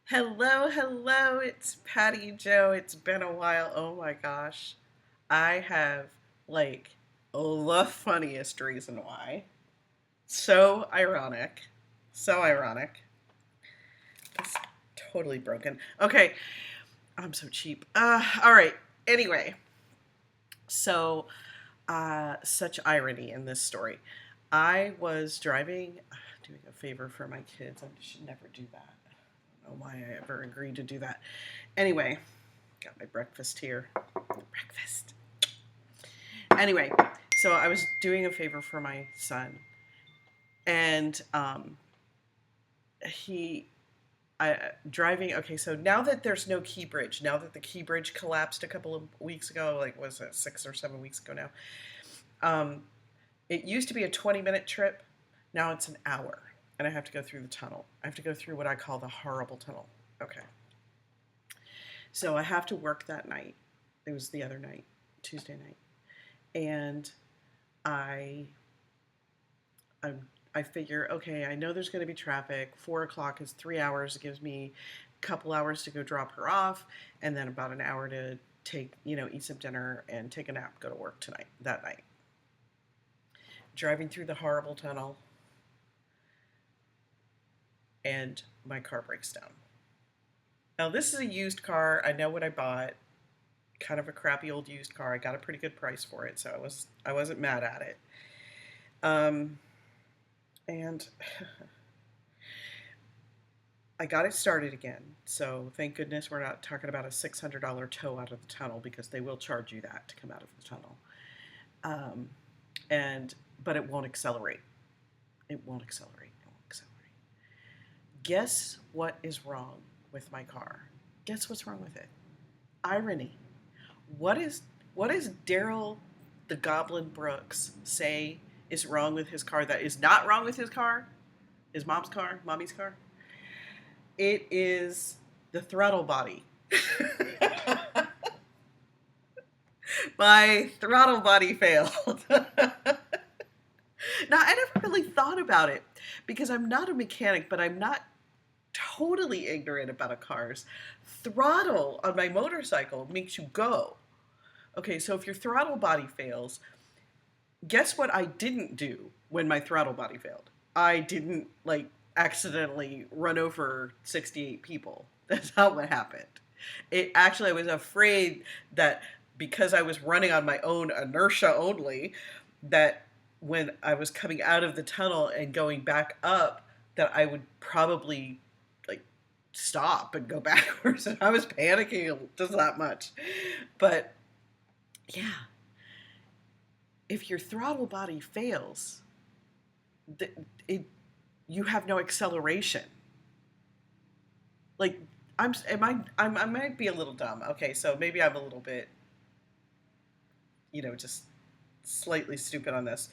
Hello, hello, it's Patty Joe. It's been a while. Oh my gosh. I have like the funniest reason why. So ironic. So ironic. It's totally broken. Okay, I'm so cheap. All right. Anyway, so such irony in this story. I was driving, doing a favor for my kids. I should never do that. I don't know why I ever agreed to do that. Anyway, got my breakfast here. Breakfast. Anyway, so I was doing a favor for my son, and he, driving. Okay, so now that there's no key bridge, now that the key bridge collapsed a couple of weeks ago, like was it 6 or 7 weeks ago now? Um, it used to be a 20-minute trip. Now it's an hour, and I have to go through the tunnel. I have to go through what I call the horrible tunnel. Okay, so I have to work that night. It was the other night, Tuesday night, and I I, I figure, okay, I know there's going to be traffic. 4 o'clock is 3 hours. It gives me a couple hours to go drop her off, and then about an hour to take, eat some dinner and take a nap, go to work that night. Driving through the horrible tunnel, and my car breaks down. Now, this is a used car. I know what I bought. Kind of a crappy old used car. I got a pretty good price for it, so I wasn't mad at it. Um, and I got it started again. So thank goodness we're not talking about a $600 tow out of the tunnel, because they will charge you that to come out of the tunnel. Um, and but it won't accelerate. It won't accelerate. It won't accelerate. Guess what is wrong with my car? Guess what's wrong with it? Irony. What is Daryl the Goblin Brooks say is wrong with his car that is not wrong with his car? His mom's car? Mommy's car? It is the throttle body. My throttle body failed. Now, I never really thought about it because I'm not a mechanic, but I'm not totally ignorant about a car's throttle on my motorcycle makes you go. Okay, so if your throttle body fails, guess what I didn't do when my throttle body failed? I didn't accidentally run over 68 people. That's not what happened. It actually, I was afraid that because I was running on my own inertia only, that when I was coming out of the tunnel and going back up, that I would probably like stop and go backwards. And I was panicking just that much. But yeah, if your throttle body fails, it you have no acceleration. Like I might be a little dumb. Okay, so maybe I'm a little bit, just slightly stupid on this.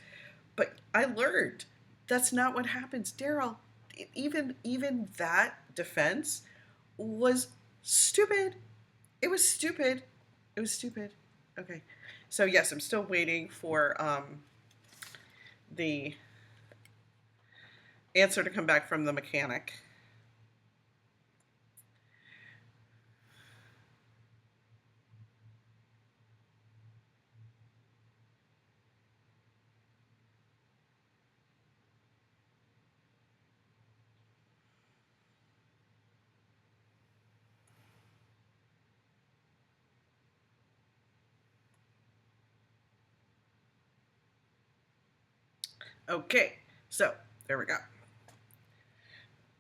But I learned that's not what happens. Daryl, even that defense was stupid. It was stupid. It was stupid. Okay. So yes, I'm still waiting for the answer to come back from the mechanic. Okay. So there we go.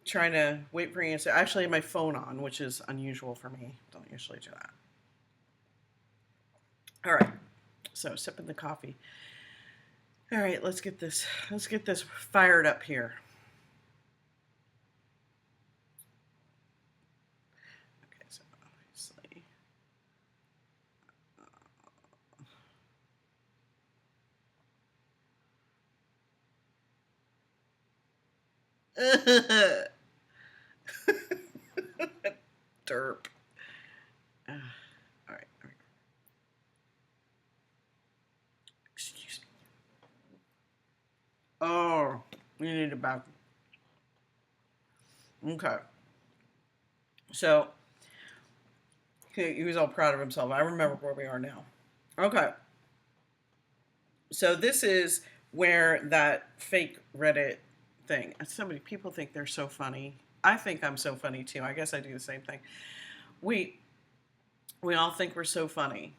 Trying to wait for an answer. Actually, I have my phone on, which is unusual for me. Don't usually do that. All right. So sipping the coffee. All right, let's get this fired up here. Okay, so obviously. Derp. All right. Excuse me. Oh, we need a bathroom. Okay. So he was all proud of himself. I remember where we are now. Okay. So this is where that fake Reddit thing. So many people think they're so funny. I think I'm so funny too. I guess I do the same thing. We we all think we're so funny,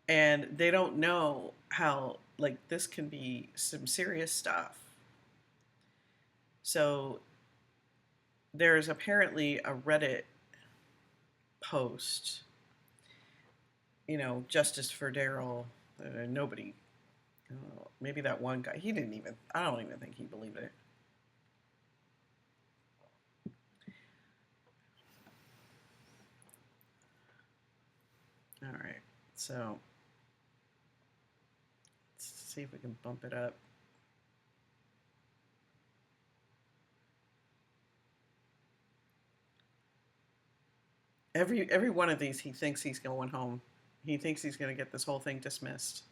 and they don't know how like this can be some serious stuff. So there's apparently a Reddit post, justice for Daryl. Nobody, maybe that one guy. He didn't even. I don't even think he believed it. All right, so let's see if we can bump it up. Every one of these, he thinks he's going home. He thinks he's going to get this whole thing dismissed.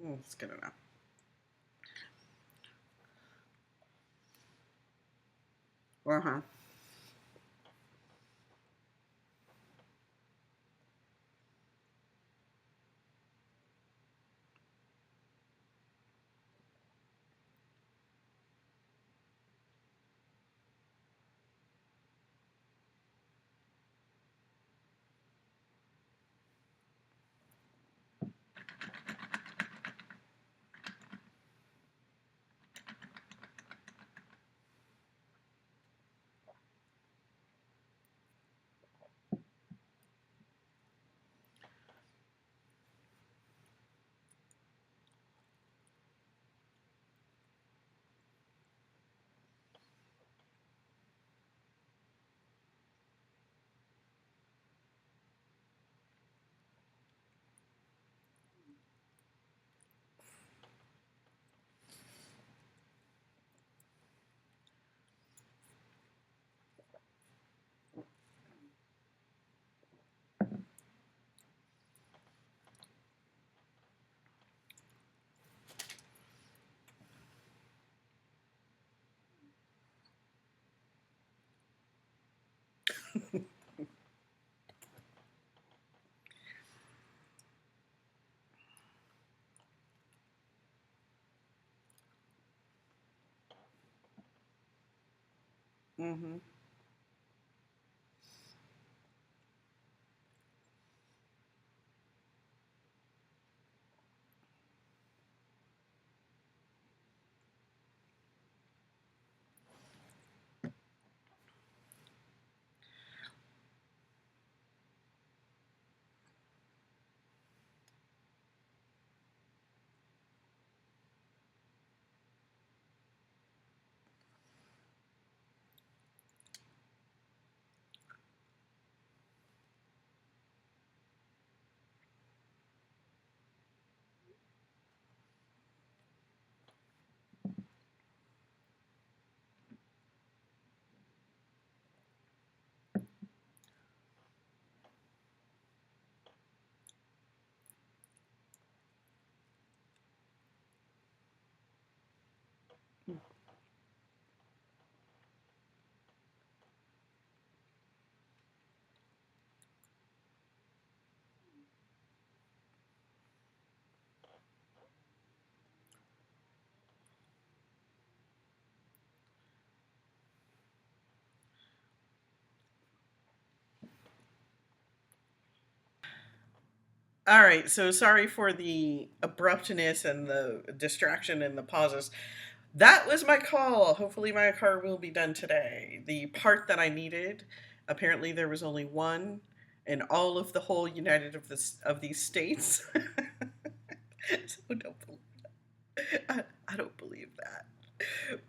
It's good enough. Uh-huh. Mm-hmm. All right, so sorry for the abruptness and the distraction and the pauses. That was my call. Hopefully, my car will be done today. The part that I needed, apparently, there was only one in all of the whole United of these states. So I don't believe that.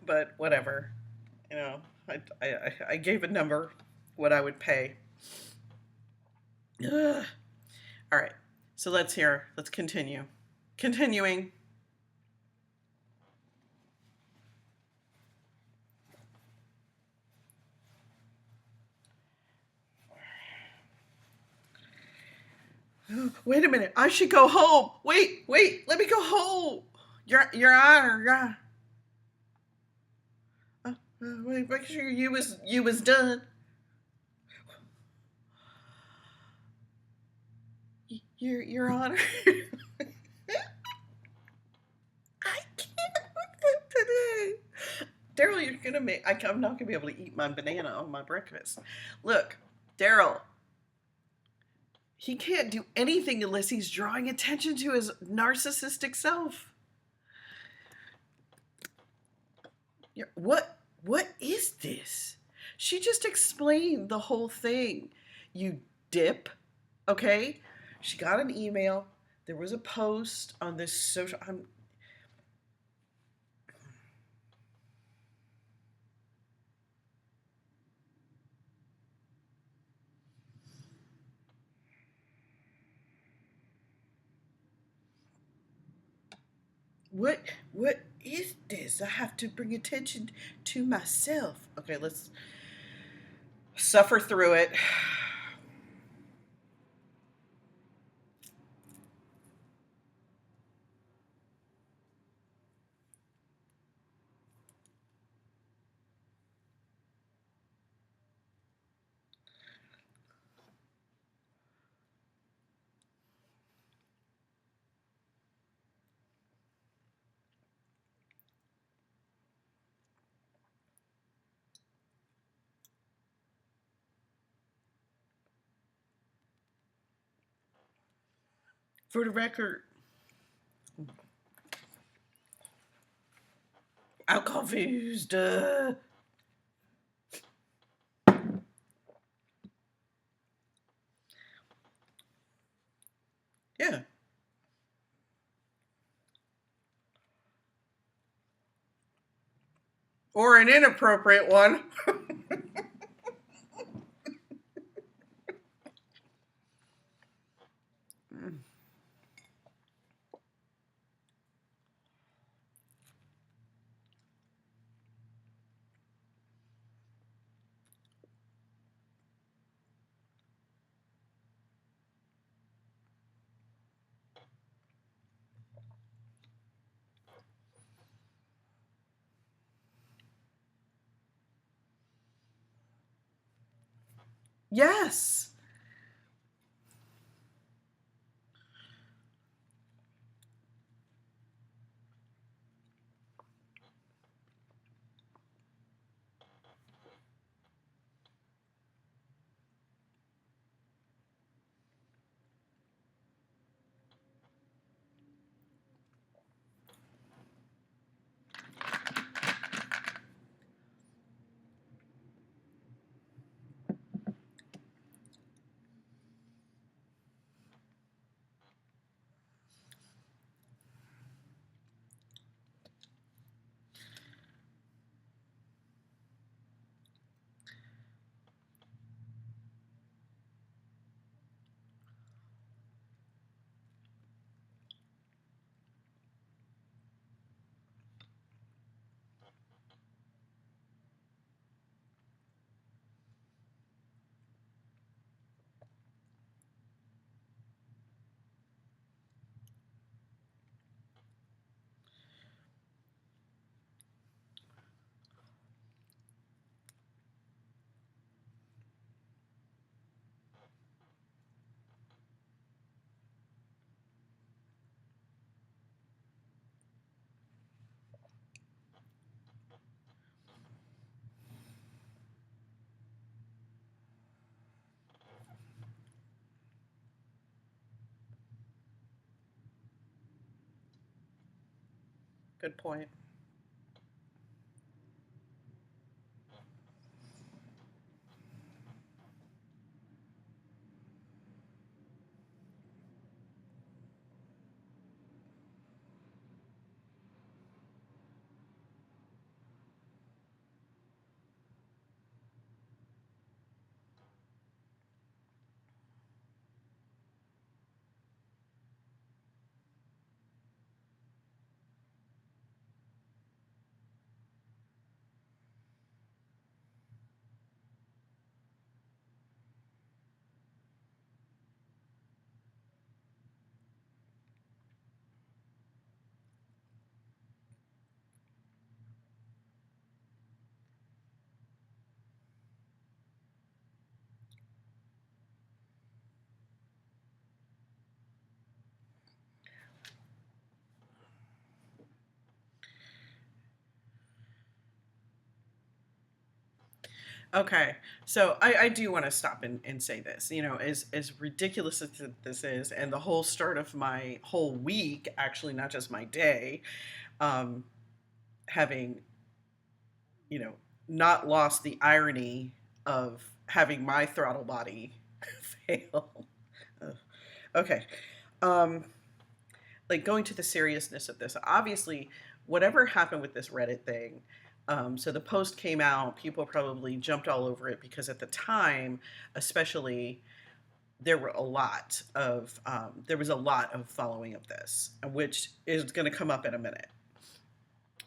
But whatever, you know, I gave a number, what I would pay. Ugh. All right, so let's continue. Continuing. Wait a minute. I should go home. Wait. Let me go home. Your Honor. Yeah. Wait, make sure you was done. Your Honor. I can't with today. Daryl, you're gonna make. I'm not gonna be able to eat my banana on my breakfast. Look, Daryl. He can't do anything unless he's drawing attention to his narcissistic self. What is this? She just explained the whole thing. You dip, okay? She got an email. There was a post on this social. What is this? I have to bring attention to myself. Okay, let's suffer through it. For the record, I'm confused. Yeah. Or an inappropriate one. Yes. Good point. Okay, so I do want to stop and say this. You know, as ridiculous as this is, and the whole start of my whole week, actually, not just my day, um, having, you know, not lost the irony of having my throttle body fail. Ugh. Okay, um, like going to the seriousness of this. Obviously, whatever happened with this Reddit thing. So the post came out. People probably jumped all over it because at the time, especially, there was a lot of following of this, which is going to come up in a minute.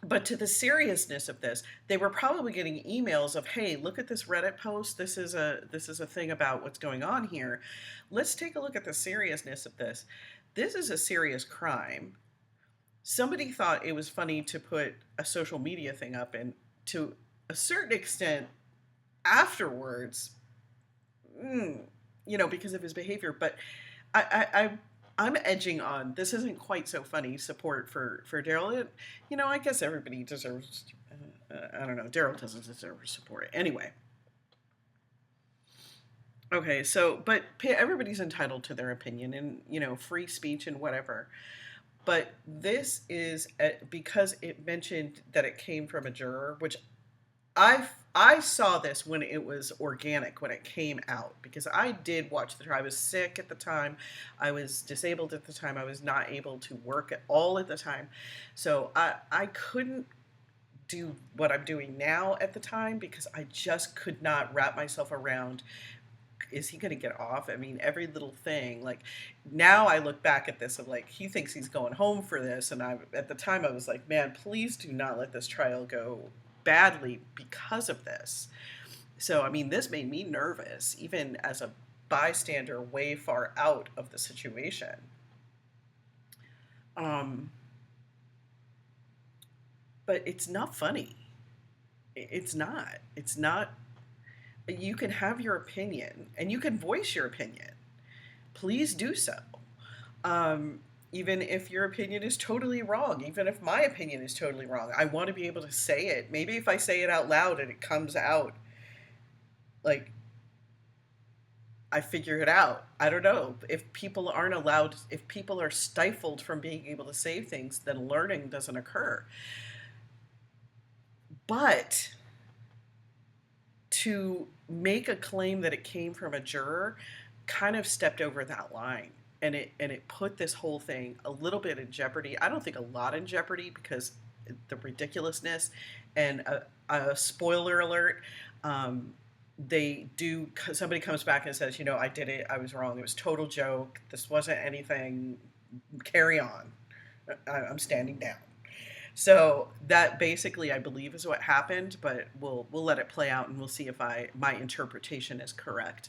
But to the seriousness of this, they were probably getting emails of, "Hey, look at this Reddit post. This is a thing about what's going on here. Let's take a look at the seriousness of this. This is a serious crime." Somebody thought it was funny to put a social media thing up, and to a certain extent, afterwards, mm, because of his behavior. But I'm edging on this isn't quite so funny support for Daryl. I guess everybody deserves. I don't know. Daryl doesn't deserve support anyway. Okay, so but everybody's entitled to their opinion, and free speech and whatever. But this is because it mentioned that it came from a juror, which I saw this when it was organic, when it came out, because I did watch the trial. I was sick at the time. I was disabled at the time. I was not able to work at all at the time. So I couldn't do what I'm doing now at the time because I just could not wrap myself around, is he going to get off? I mean, every little thing. Like, now I look back at this and like, he thinks he's going home for this, and at the time I was like, man, please do not let this trial go badly because of this. So I mean, this made me nervous, even as a bystander way far out of the situation. um but it's not funny. It's not. You can have your opinion and you can voice your opinion. Please do so. um, Even if your opinion is totally wrong, even if my opinion is totally wrong, I want to be able to say it. Maybe if I say it out loud and it comes out, like, I figure it out. I don't know. If people aren't allowed, if people are stifled from being able to say things, then learning doesn't occur. But to make a claim that it came from a juror kind of stepped over that line, and it put this whole thing a little bit in jeopardy. I don't think a lot in jeopardy, because the ridiculousness, and a spoiler alert, they do, somebody comes back and says, I did it, I was wrong, it was a total joke, this wasn't anything, carry on, I'm standing down. So that basically, I believe, is what happened, but we'll let it play out and we'll see if my interpretation is correct.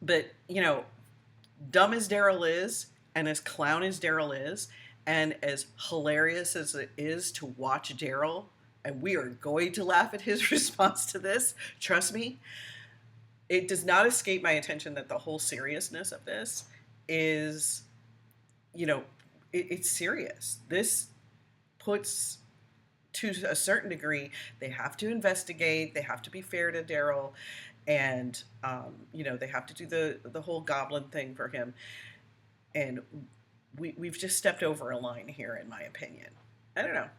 But dumb as Daryl is, and as clown as Daryl is, and as hilarious as it is to watch Daryl, and we are going to laugh at his response to this, trust me, it does not escape my attention that the whole seriousness of this is, it's serious. This puts, to a certain degree, they have to investigate, they have to be fair to Daryl, and they have to do the whole goblin thing for him, and we've just stepped over a line here, in my opinion. I don't know.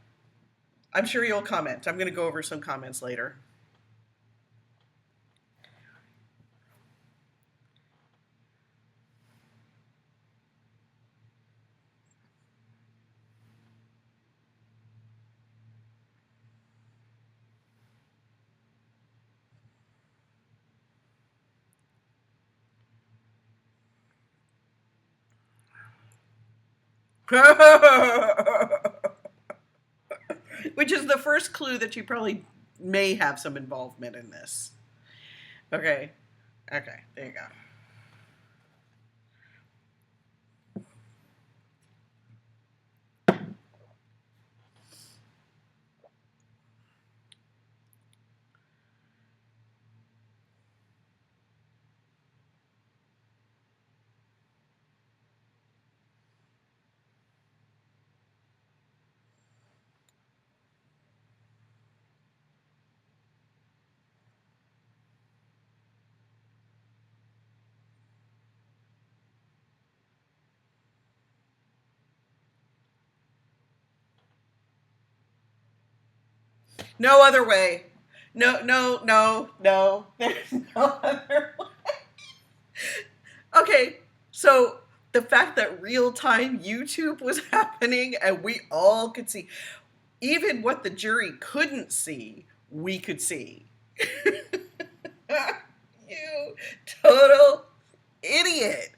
I'm sure you'll comment. I'm going to go over some comments later. Which is the first clue that you probably may have some involvement in this. Okay. Okay, there you go. No other way. No, no, no, no. There's no other way. Okay, so the fact that real time YouTube was happening and we all could see, even what the jury couldn't see, we could see. You total idiot.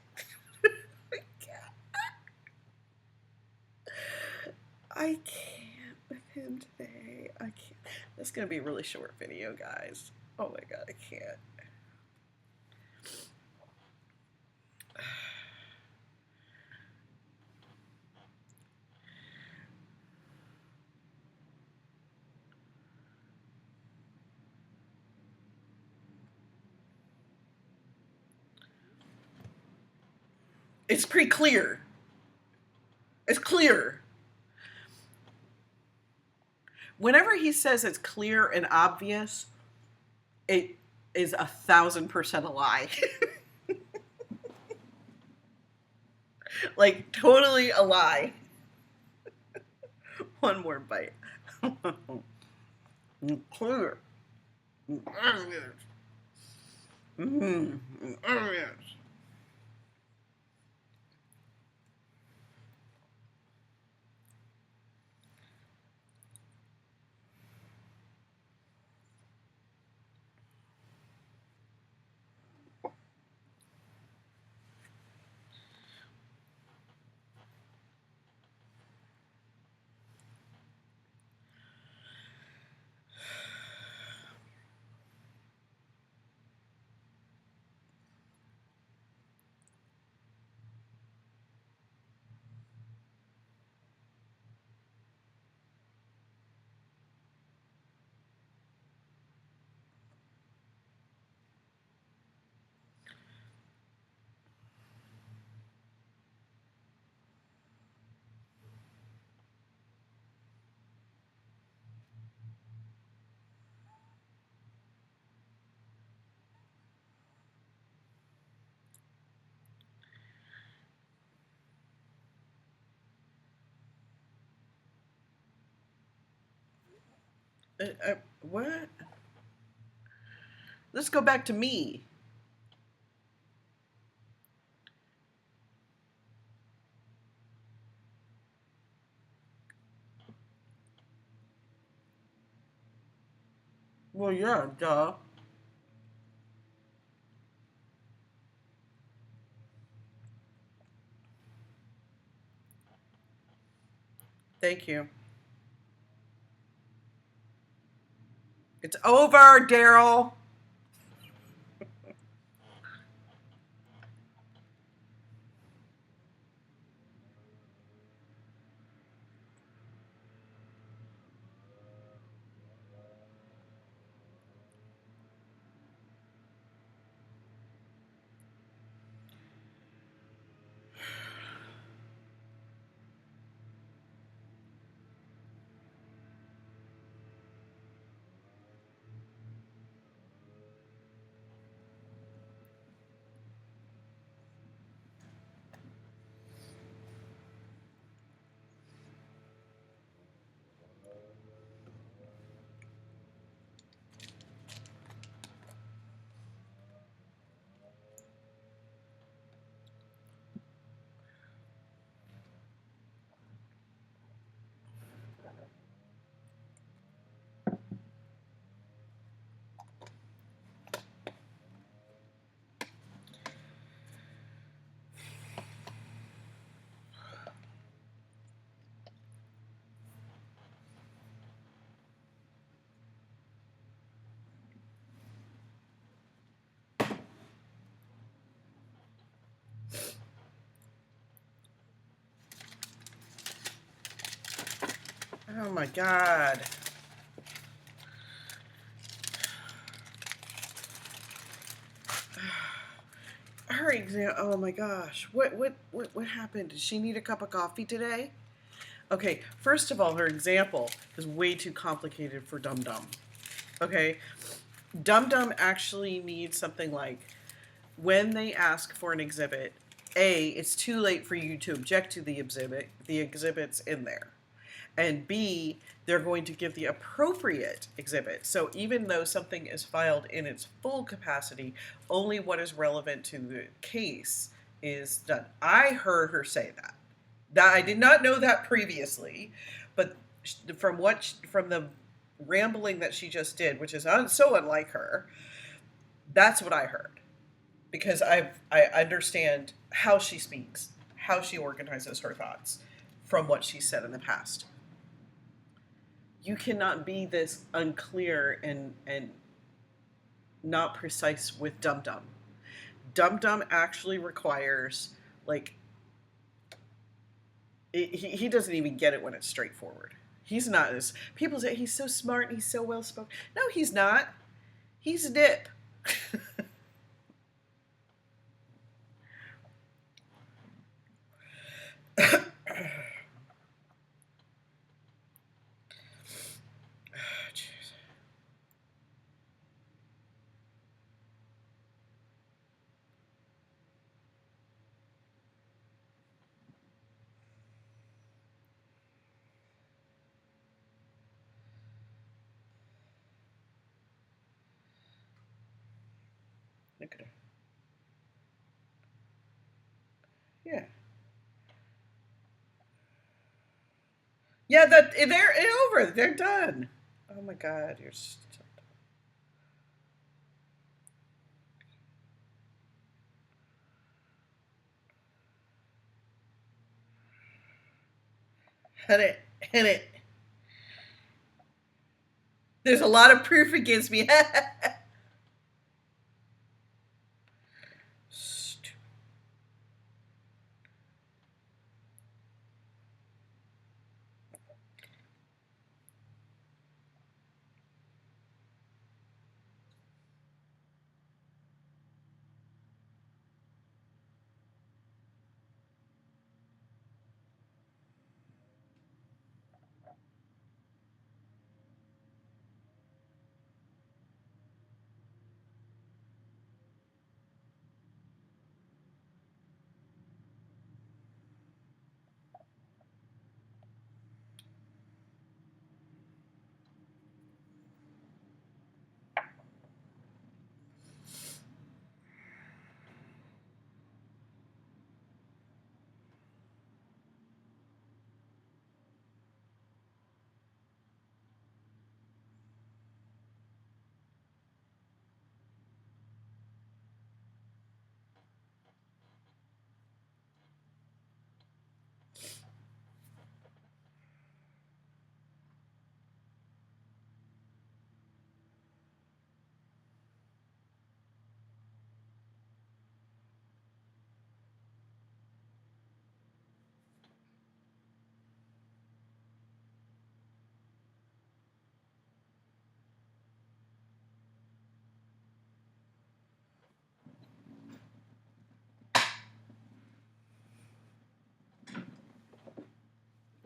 I can't with him today. I can't. This is going to be a really short video, guys. Oh my God, I can't. It's pretty clear. It's clear. Whenever he says it's clear and obvious, it is 1,000% a lie. Like, totally a lie. One more bite. Clear. Obvious. Obvious. What? Let's go back to me. Well, yeah, duh. Thank you. It's over, Daryl. Oh my God. Her exam. Oh my gosh. What happened? Did she need a cup of coffee today? Okay. First of all, her example is way too complicated for Dum Dum. Okay. Dum Dum actually needs something like, when they ask for an exhibit, A, it's too late for you to object to the exhibit. The exhibit's in there. And B, they're going to give the appropriate exhibit. So even though something is filed in its full capacity, only what is relevant to the case is done. I heard her say that. That I did not know that previously, but from the rambling that she just did, which is so unlike her, that's what I heard. Because I understand how she speaks, how she organizes her thoughts from what she said in the past. You cannot be this unclear and not precise with dum dum. Dum dum actually requires, like, he doesn't even get it when it's straightforward. He's not as people say he's so smart, he's so well spoken. No, he's not. He's a dip. Look at her. Yeah. Yeah, they're over. They're done. Oh my God, you're so hit it, hit it. There's a lot of proof against me.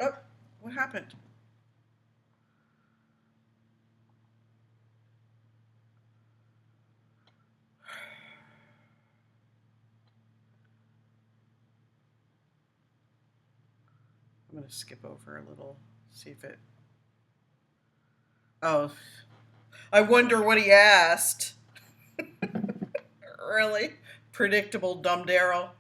Oh, what happened? I'm going to skip over a little, see if it. Oh, I wonder what he asked. Really? Predictable, dumb Daryl.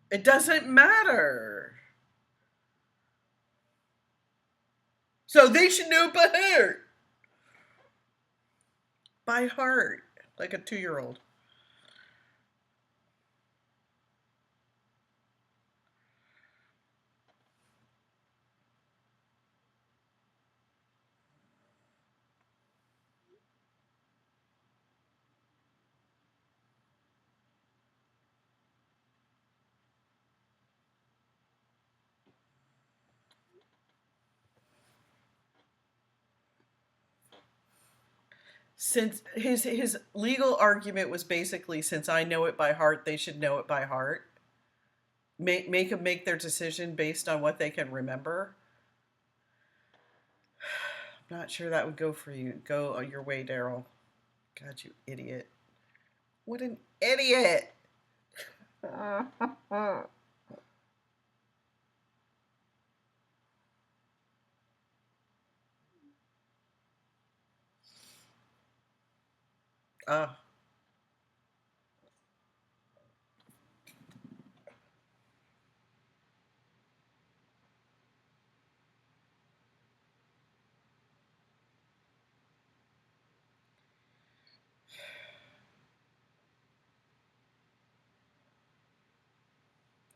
It doesn't matter. So they should know by heart. By heart. Like a 2-year-old. Since his legal argument was basically, since I know it by heart, they should know it by heart. Make them make their decision based on what they can remember. I'm not sure that would go for you. Go your way, Daryl. God, you idiot. What an idiot. uh,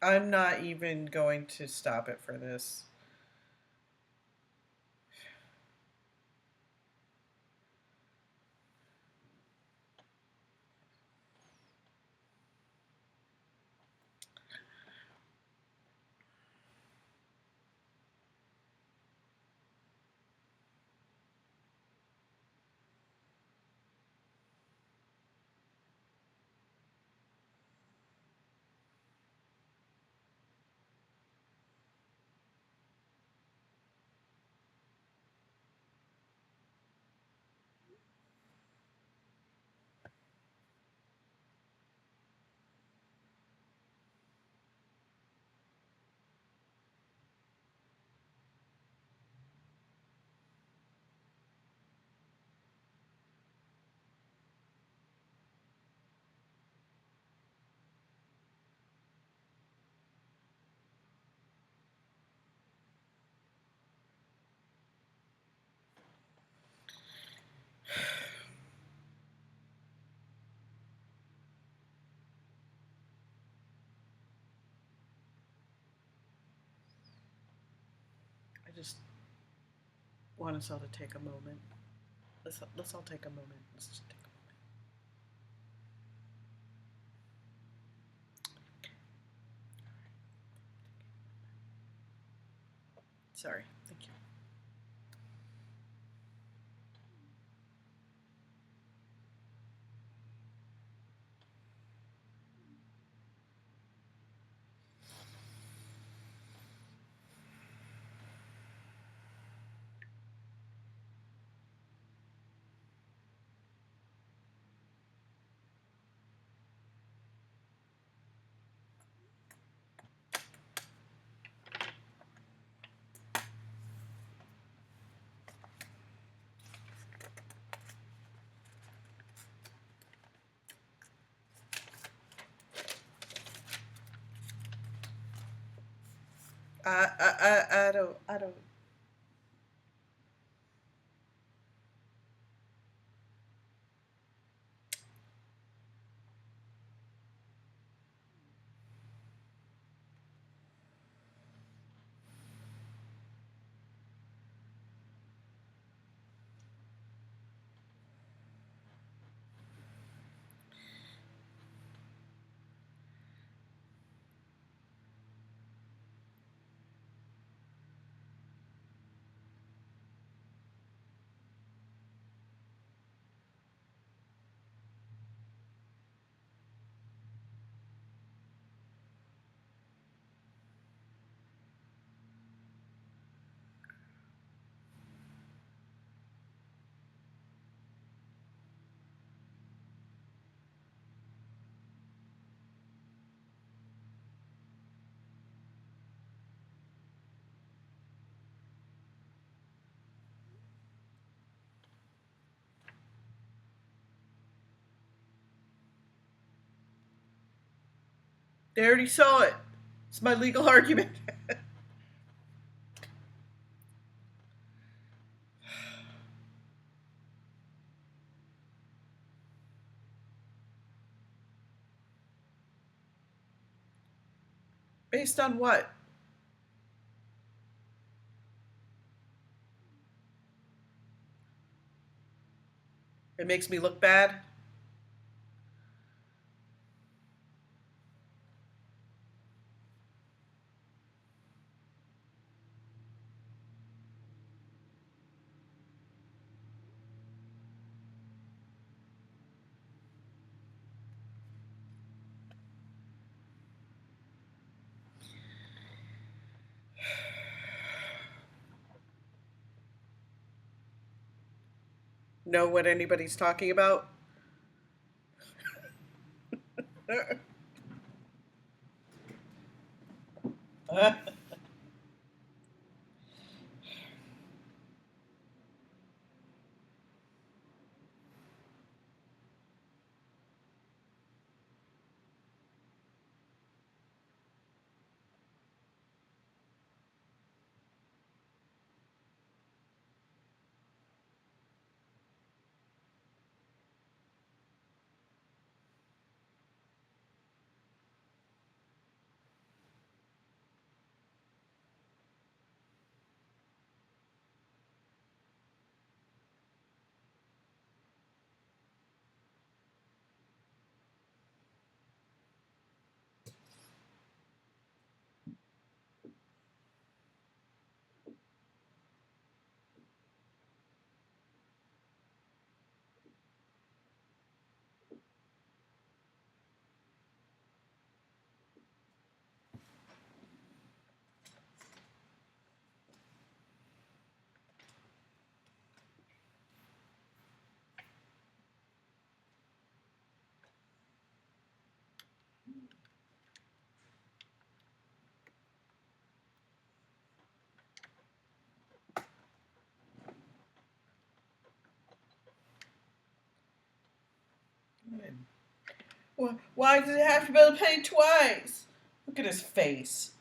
I'm not even going to stop it for this. I just want us all to take a moment. Let's all take a moment. Let's just take a moment. Sorry. Thank you. I don't. They already saw it. It's my legal argument. Based on what? It makes me look bad? Know what anybody's talking about? Why does it have to be paid twice? Look at his face.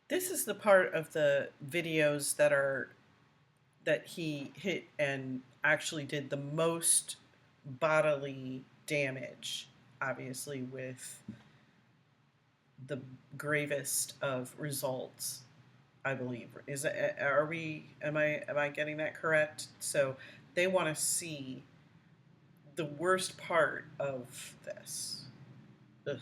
This is the part of the videos that he hit and actually did the most bodily damage, obviously with the gravest of results, I believe. Am I getting that correct? So they want to see the worst part of this. Ugh.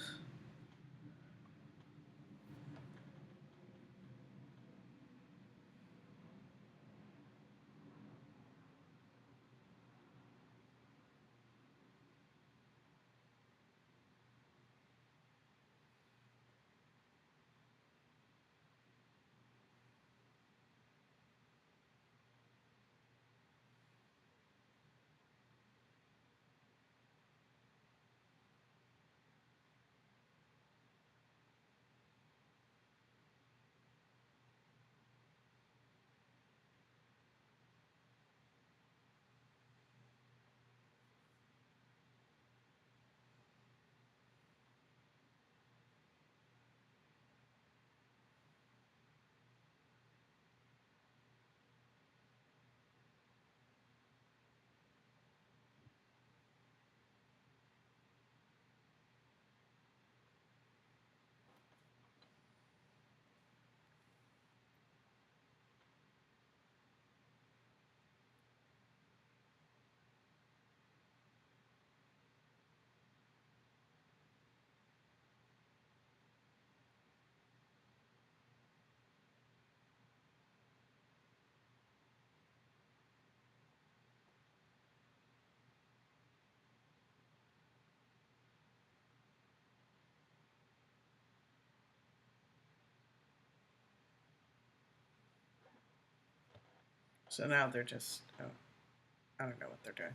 So now they're just, oh, I don't know what they're doing.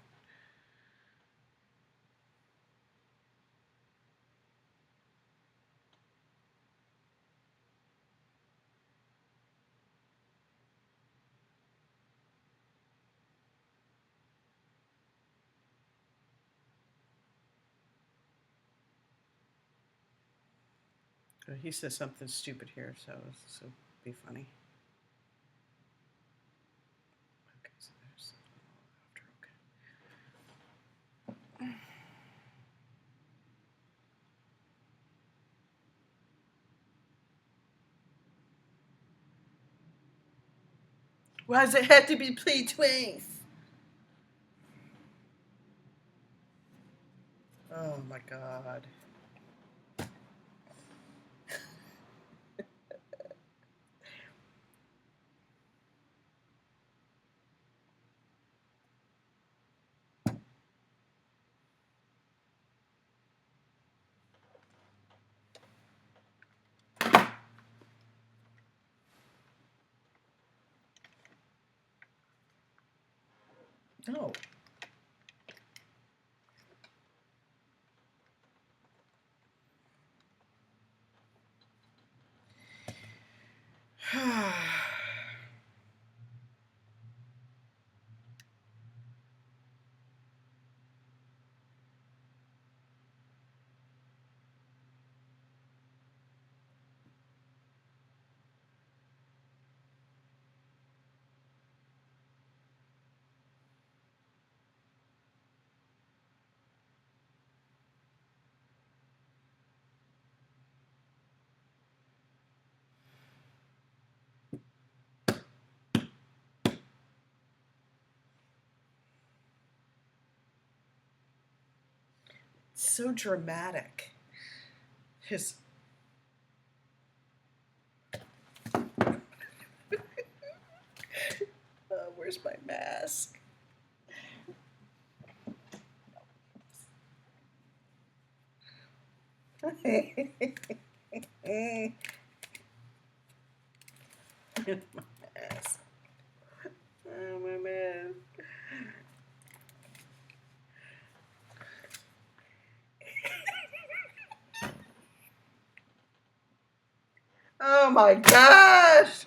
He says something stupid here, so this will be funny. Okay, so there's after, okay. Why does it have to be played twice? Oh my God. No. So dramatic. His where's my mask? It's my mask. Oh, my mask. Oh my gosh!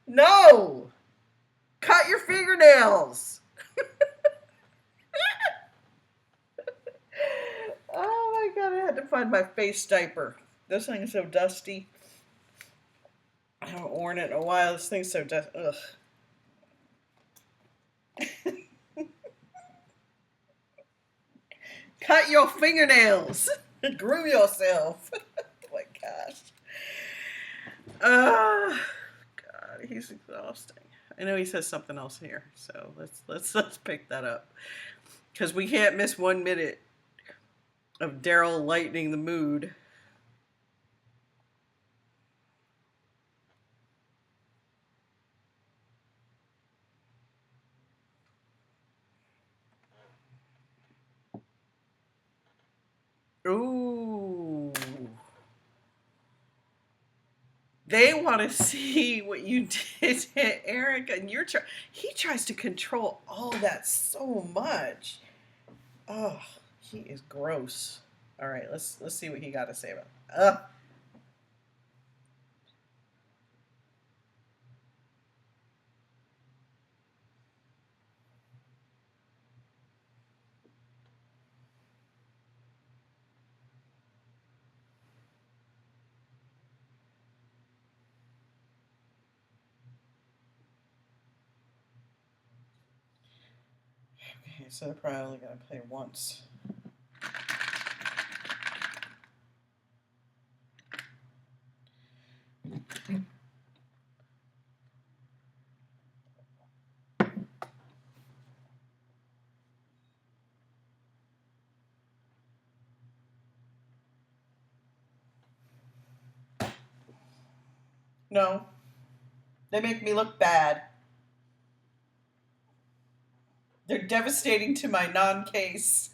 No! Cut your fingernails! Oh my God, I had to find my face diaper. This thing is so dusty. I haven't worn it in a while. This thing's so dusty. Ugh. Cut your fingernails! Groom yourself! Oh my gosh. God, he's exhausting. I know he says something else here, so let's pick that up. Because we can't miss 1 minute of Daryl lightening the mood. Ooh. They want to see what you did to Eric, and he tries to control all that so much. Oh, he is gross. All right, let's see what he got to say about it. Okay, so they're probably only going to play once. No, they make me look bad. They're devastating to my non-case.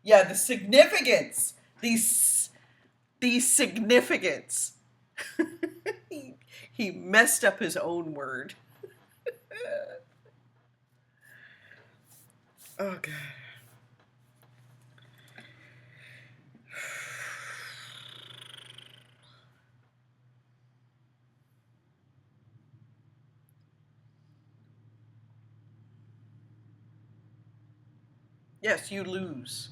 Yeah, the significance. These the significance. he messed up his own word. Oh, God. Yes, you lose.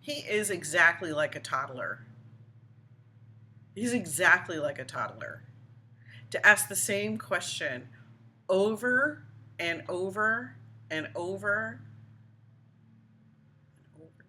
He is exactly like a toddler. He's exactly like a toddler. To ask the same question over and over and over and over and over.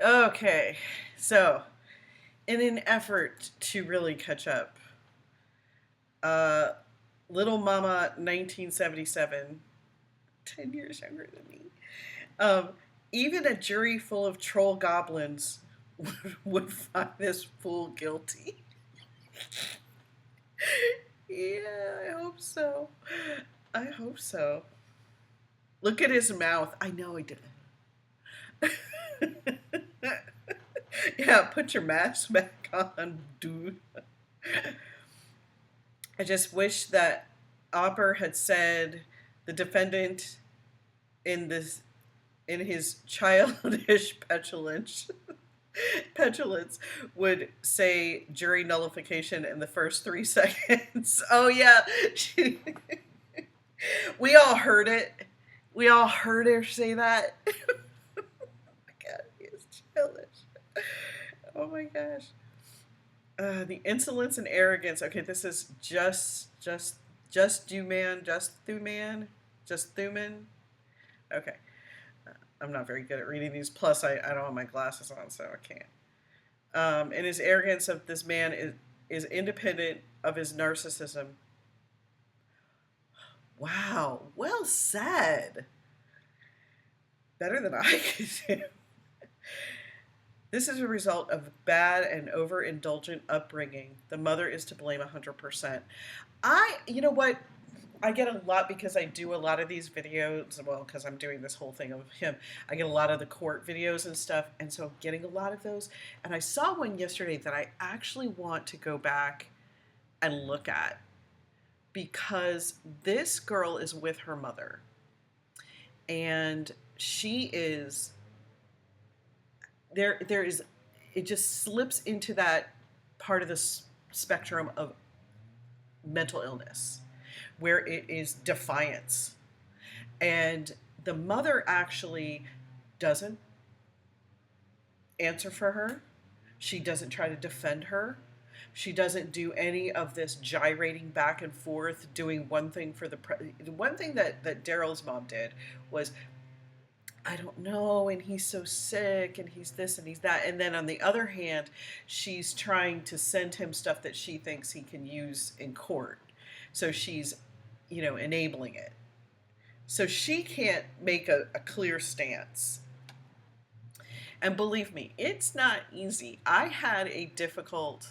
Okay, so in an effort to really catch up, uh, Little Mama 1977, 10 years younger than me. Um, Even a jury full of troll goblins would find this fool guilty. Yeah, I hope so. I hope so. Look at his mouth. I know I did it. Yeah, put your mask back on, dude. I just wish that Opper had said the defendant in this in his childish petulance would say jury nullification in the first 3 seconds. Oh yeah, we all heard it. We all heard her say that. Oh my god, he is childish. Oh my gosh. The insolence and arrogance. Okay, this is just do man, just through man, just Thuman. Okay, I'm not very good at reading these. Plus, I don't have my glasses on, so I can't. And his arrogance of this man is independent of his narcissism. Wow, well said. Better than I could do. This is a result of bad and overindulgent upbringing. The mother is to blame 100%. You know what? I get a lot because I do a lot of these videos, well, because I'm doing this whole thing of him. I get a lot of the court videos and stuff, and so I'm getting a lot of those. And I saw one yesterday that I actually want to go back and look at because this girl is with her mother. And she is there is it just slips into that part of the spectrum of mental illness where it is defiance. And the mother actually doesn't answer for her. She doesn't try to defend her. She doesn't do any of this gyrating back and forth, doing one thing for the one thing that Daryl's mom did was, I don't know, and he's so sick, and he's this and he's that. And then on the other hand, she's trying to send him stuff that she thinks he can use in court. So she's, enabling it. So she can't make a clear stance. And believe me, it's not easy. I had a difficult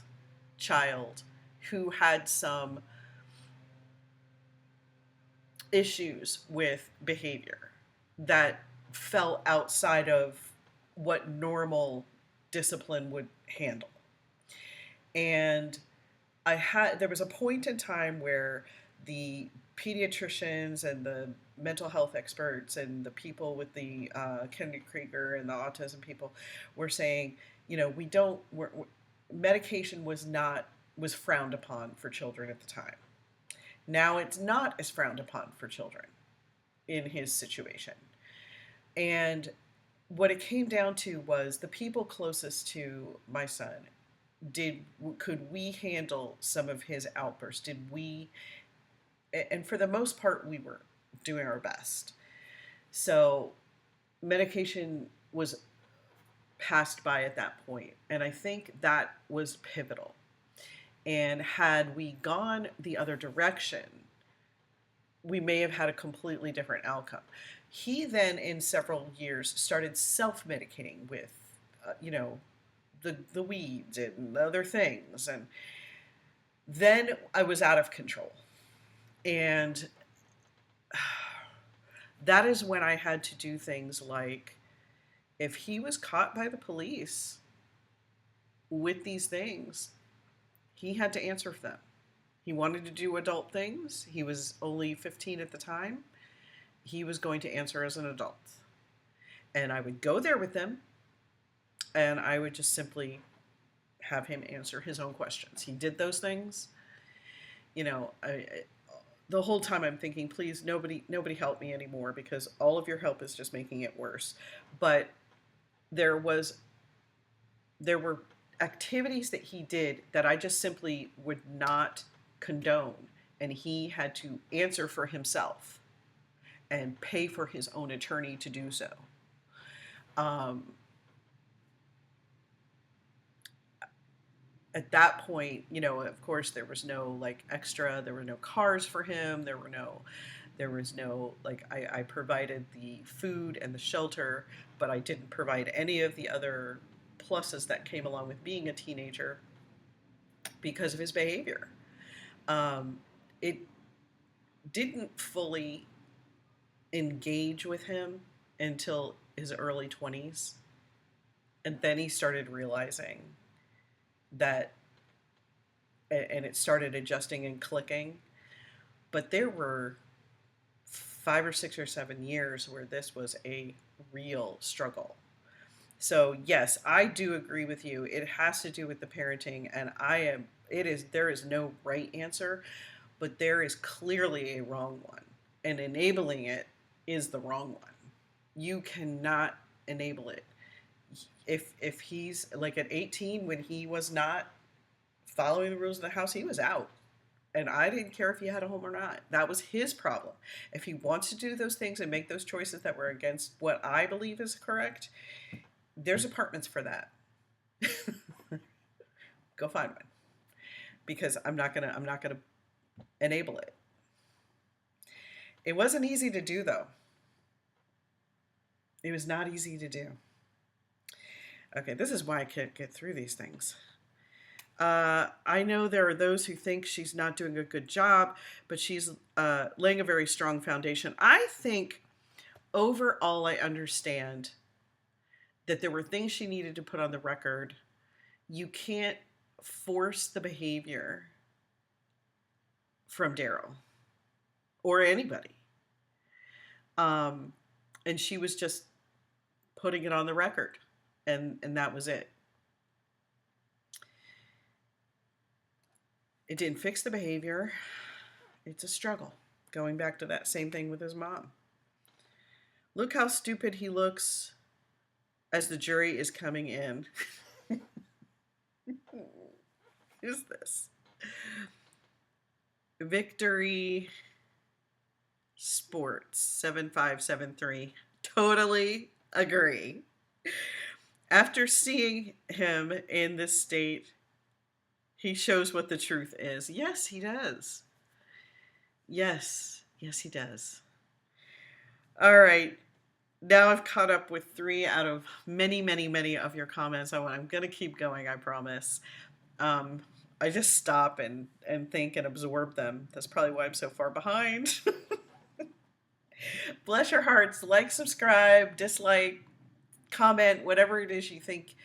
child who had some issues with behavior that fell outside of what normal discipline would handle. And there was a point in time where the pediatricians and the mental health experts and the people with the Kennedy Krieger and the autism people were saying, medication was frowned upon for children at the time. Now it's not as frowned upon for children in his situation. And what it came down to was the people closest to my son, could we handle some of his outbursts? And for the most part, we were doing our best. So medication was passed by at that point, and I think that was pivotal. And had we gone the other direction, we may have had a completely different outcome. He then, in several years, started self-medicating with, the weeds and other things. And then I was out of control. And that is when I had to do things like, if he was caught by the police with these things, he had to answer for them. He wanted to do adult things. He was only 15 at the time. He was going to answer as an adult. And I would go there with him, and I would just simply have him answer his own questions. He did those things. The whole time I'm thinking, please, nobody help me anymore, because all of your help is just making it worse. But there were activities that he did that I just simply would not condone, and he had to answer for himself and pay for his own attorney to do so. at that point, you know, of course, there was no like extra, there were no cars for him, there was no like I provided the food and the shelter, but I didn't provide any of the other pluses that came along with being a teenager because of his behavior. It didn't fully engage with him until his early 20s. And then he started realizing that, and it started adjusting and clicking. But there were 5 or 6 or 7 years where this was a real struggle. So yes, I do agree with you. It has to do with the parenting, and there is no right answer, but there is clearly a wrong one. And enabling it is the wrong one. You cannot enable it. If he's like at 18, when he was not following the rules of the house, he was out. And I didn't care if he had a home or not. That was his problem. If he wants to do those things and make those choices that were against what I believe is correct, there's apartments for that. Go find one. Because I'm not gonna enable it. It wasn't easy to do though. It was not easy to do. Okay, this is why I can't get through these things. I know there are those who think she's not doing a good job, but she's laying a very strong foundation. I think overall I understand that there were things she needed to put on the record. You can't force the behavior from Daryl or anybody. And she was just putting it on the record, and that was it. It didn't fix the behavior. It's a struggle. Going back to that same thing with his mom. Look how stupid he looks as the jury is coming in. Who's this? Victory Sports 7573. Totally agree. After seeing him in this state, he shows what the truth is. Yes, he does. Yes, he does. All right. Now I've caught up with 3 out of many, many, many of your comments. I'm going to keep going, I promise. I just stop and think and absorb them. That's probably why I'm so far behind. Bless your hearts. Like, subscribe, dislike, comment, whatever it is you think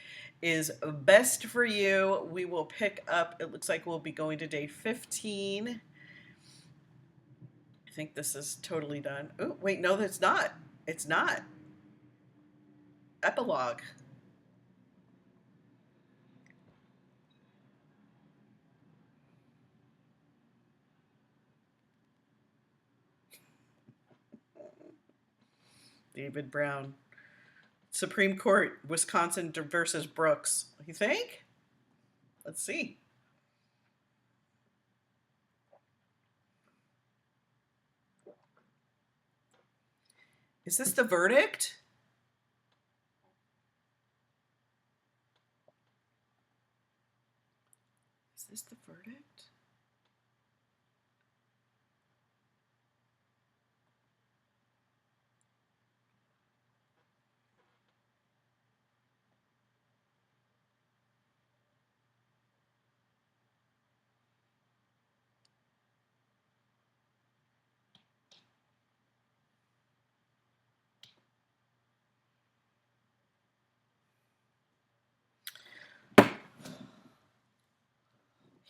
is best for you. We will pick up. It looks like we'll be going to day 15. I think this is totally done. Oh, wait, no, that's not. It's not. Epilogue. David Brown. Supreme Court, Wisconsin versus Brooks. You think? Let's see. Is this the verdict? Is this the verdict?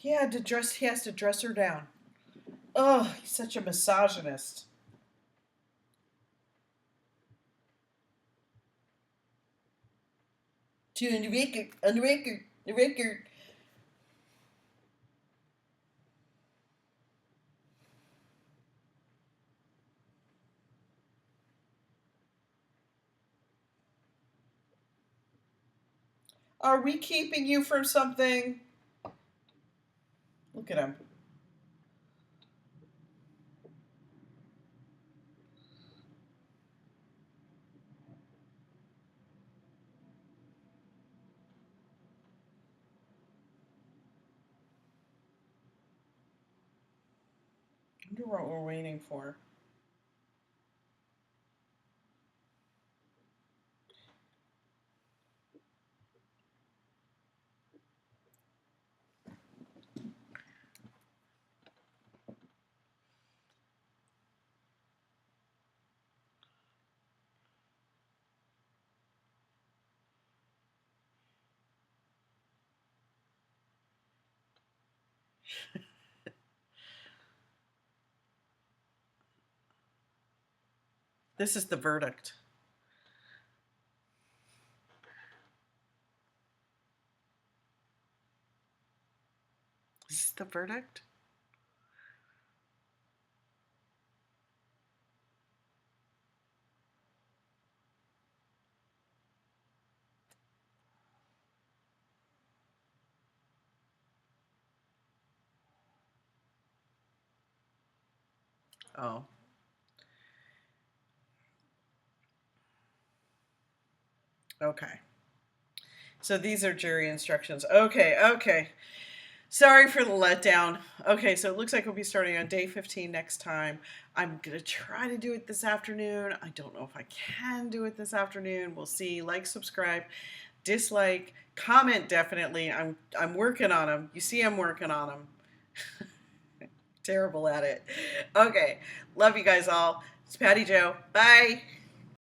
He has to dress her down. Oh, he's such a misogynist. On the record. Are we keeping you from something? Look at him. wonder what we're waiting for. This is the verdict. This is the verdict? Oh. Okay. So these are jury instructions. Okay, okay. Sorry for the letdown. Okay, so it looks like we'll be starting on day 15 next time. I'm going to try to do it this afternoon. I don't know if I can do it this afternoon. We'll see. Like, subscribe, dislike, comment definitely. I'm working on them. You see I'm working on them. Terrible at it. Okay. Love you guys all. It's Patty Jo. Bye.